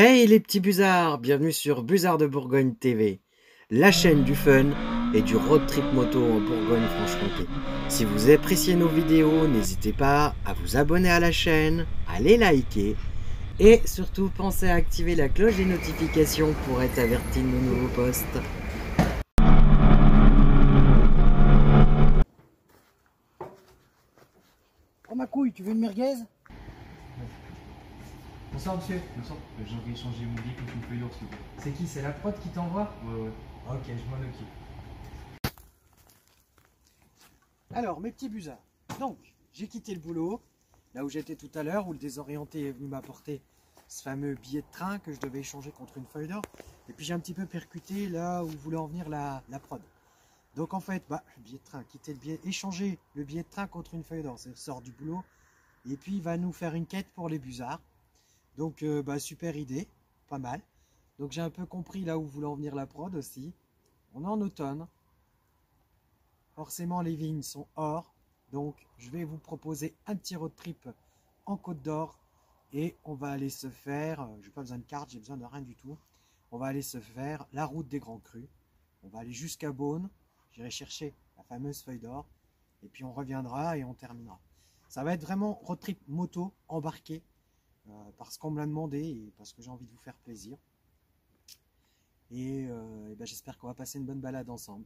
Hey les petits busards, bienvenue sur Busard de Bourgogne TV, la chaîne du fun et du road trip moto en Bourgogne-Franche-Comté. Si vous appréciez nos vidéos, n'hésitez pas à vous abonner à la chaîne, à les liker et surtout pensez à activer la cloche des notifications pour être averti de nos nouveaux posts. Oh ma couille, tu veux une merguez? Bonsoir monsieur. Bonsoir. J'ai envie d'échanger mon billet contre une feuille d'or s'il vous plaît. C'est qui? C'est la prod qui t'envoie? Ouais. Ok, je m'en occupe. Alors, mes petits busards. Donc, j'ai quitté le boulot, là où j'étais tout à l'heure, où le désorienté est venu m'apporter ce fameux billet de train que je devais échanger contre une feuille d'or. Et puis j'ai un petit peu percuté là où voulait en venir la prod. Donc en fait, le billet de train, quitter le billet, échanger le billet de train contre une feuille d'or, ça sort du boulot. Et puis il va nous faire une quête pour les busards. Donc super idée, pas mal. Donc j'ai un peu compris là où voulait en venir la prod aussi. On est en automne. Forcément les vignes sont or. Donc je vais vous proposer un petit road trip en Côte d'Or. Et on va aller se faire, j'ai pas besoin de carte, j'ai besoin de rien du tout. On va aller se faire la route des Grands Crus. On va aller jusqu'à Beaune. J'irai chercher la fameuse feuille d'or. Et puis on reviendra et on terminera. Ça va être vraiment road trip moto embarqué. Parce qu'on me l'a demandé et parce que j'ai envie de vous faire plaisir. Et j'espère qu'on va passer une bonne balade ensemble.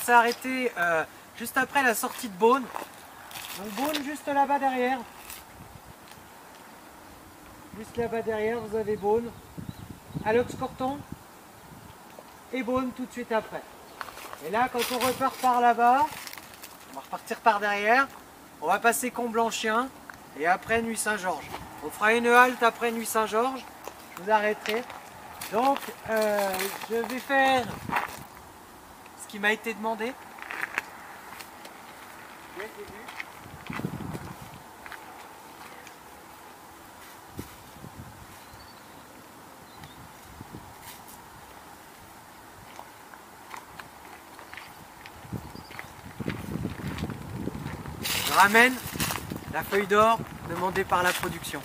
s'est arrêté juste après la sortie de Beaune. Donc Beaune juste là-bas derrière. Juste là-bas derrière, vous avez Beaune, Alox-Corton et Beaune tout de suite après. Et là, quand on repart par là-bas, on va repartir par derrière, on va passer Comblanchien et après Nuit-Saint-Georges. On fera une halte après Nuit-Saint-Georges, je vous arrêterai. Donc, je vais faire ce qui m'a été demandé. Dès le début. Je ramène la feuille d'or demandée par la production.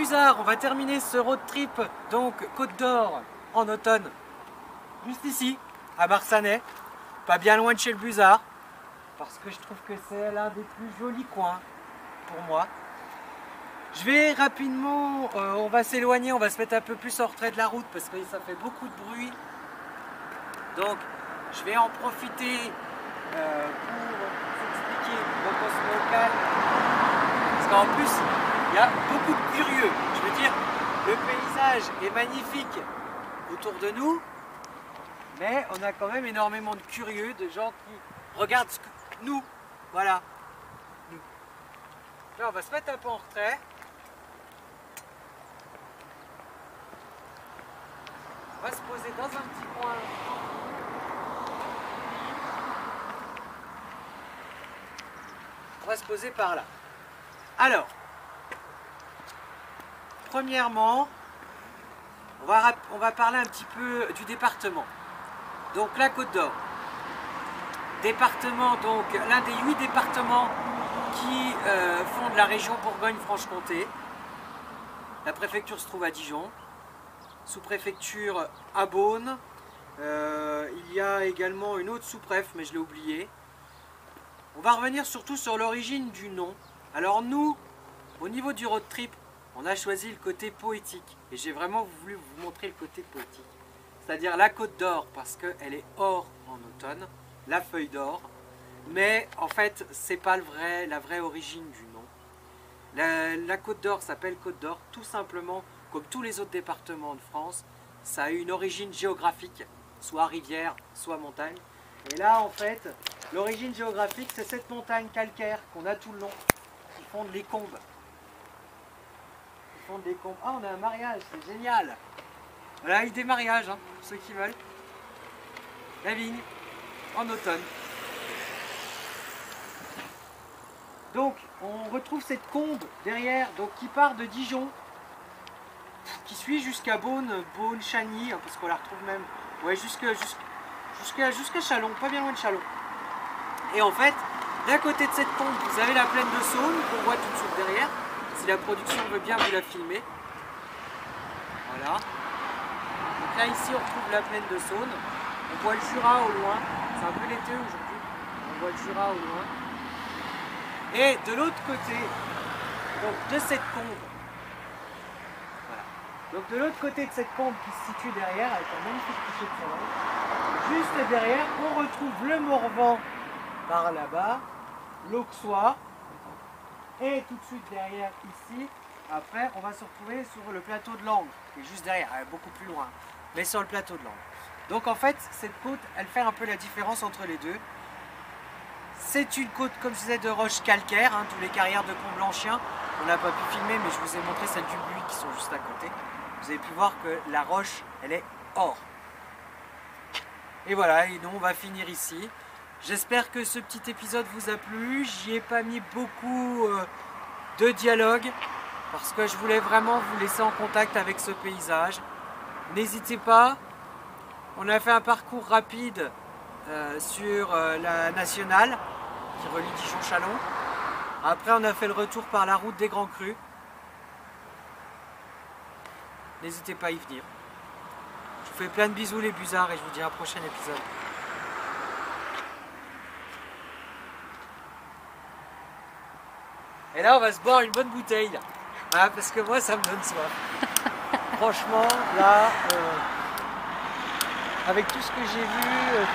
Buzard, on va terminer ce road trip, donc Côte d'Or, en automne. Juste ici, à Marsanais, pas bien loin de chez le Buzard, parce que je trouve que c'est l'un des plus jolis coins pour moi. Je vais rapidement, on va s'éloigner, on va se mettre un peu plus en retrait de la route parce que ça fait beaucoup de bruit. Donc je vais en profiter pour vous expliquer pourquoi on se met au calme. Parce qu'en plus, il y a beaucoup de curieux. Je veux dire, le paysage est magnifique autour de nous, mais on a quand même énormément de curieux, de gens qui regardent ce que nous, voilà. Nous. Là, on va se mettre un peu en retrait. On va se poser dans un petit coin. On va se poser par là. Alors, premièrement, on va parler un petit peu du département. Donc la Côte d'Or. Département, donc l'un des 8 départements qui font de la région Bourgogne-Franche-Comté. La préfecture se trouve à Dijon. Sous-préfecture à Beaune. Il y a également une autre sous-préf, mais je l'ai oublié. On va revenir surtout sur l'origine du nom. Alors nous, au niveau du road trip, on a choisi le côté poétique. Et j'ai vraiment voulu vous montrer le côté poétique. C'est-à-dire la Côte d'Or, parce qu'elle est or en automne, la feuille d'or. Mais en fait, c'est pas la vraie origine du nom. La Côte d'Or s'appelle Côte d'Or, tout simplement, comme tous les autres départements de France. Ça a une origine géographique, soit rivière, soit montagne. Et là, en fait, l'origine géographique, c'est cette montagne calcaire qu'on a tout le long, qui fondent les combes. Ah, on a un mariage, c'est génial! Voilà, il y a des mariages, hein, pour ceux qui veulent. La vigne, en automne. Donc, on retrouve cette combe derrière, donc qui part de Dijon, qui suit jusqu'à Beaune, Chagny, hein, parce qu'on la retrouve même, ouais, jusqu'à Châlons, pas bien loin de Châlons. Et en fait, d'un côté de cette combe, vous avez la plaine de Saône, qu'on voit tout de suite derrière, si la production veut bien vous la filmer. Voilà. Donc là, ici, on retrouve la plaine de Saône. On voit le Jura au loin. C'est un peu l'été aujourd'hui. On voit le Jura au loin. Et de l'autre côté, donc de cette combe, voilà. Donc de l'autre côté de cette combe qui se situe derrière, avec un magnifique coucher de soleil, juste derrière, on retrouve le Morvan par là-bas, l'Auxois, et tout de suite derrière ici, après on va se retrouver sur le plateau de Langres, qui est juste derrière, beaucoup plus loin, mais sur le plateau de Langres. Donc en fait, cette côte, elle fait un peu la différence entre les deux. C'est une côte, comme je disais, de roches calcaires, hein, tous les carrières de Comblanchien. On n'a pas pu filmer, mais je vous ai montré celles du Buis qui sont juste à côté. Vous avez pu voir que la roche, elle est or. Et voilà, et nous on va finir ici. J'espère que ce petit épisode vous a plu. J'y ai pas mis beaucoup de dialogue, parce que je voulais vraiment vous laisser en contact avec ce paysage. N'hésitez pas. On a fait un parcours rapide sur la nationale qui relie Dijon-Châlons. Après on a fait le retour par la route des Grands Crus. N'hésitez pas à y venir. Je vous fais plein de bisous les Buzards et je vous dis à un prochain épisode. Et là on va se boire une bonne bouteille là. Voilà, parce que moi ça me donne soif. Franchement là avec tout ce que j'ai vu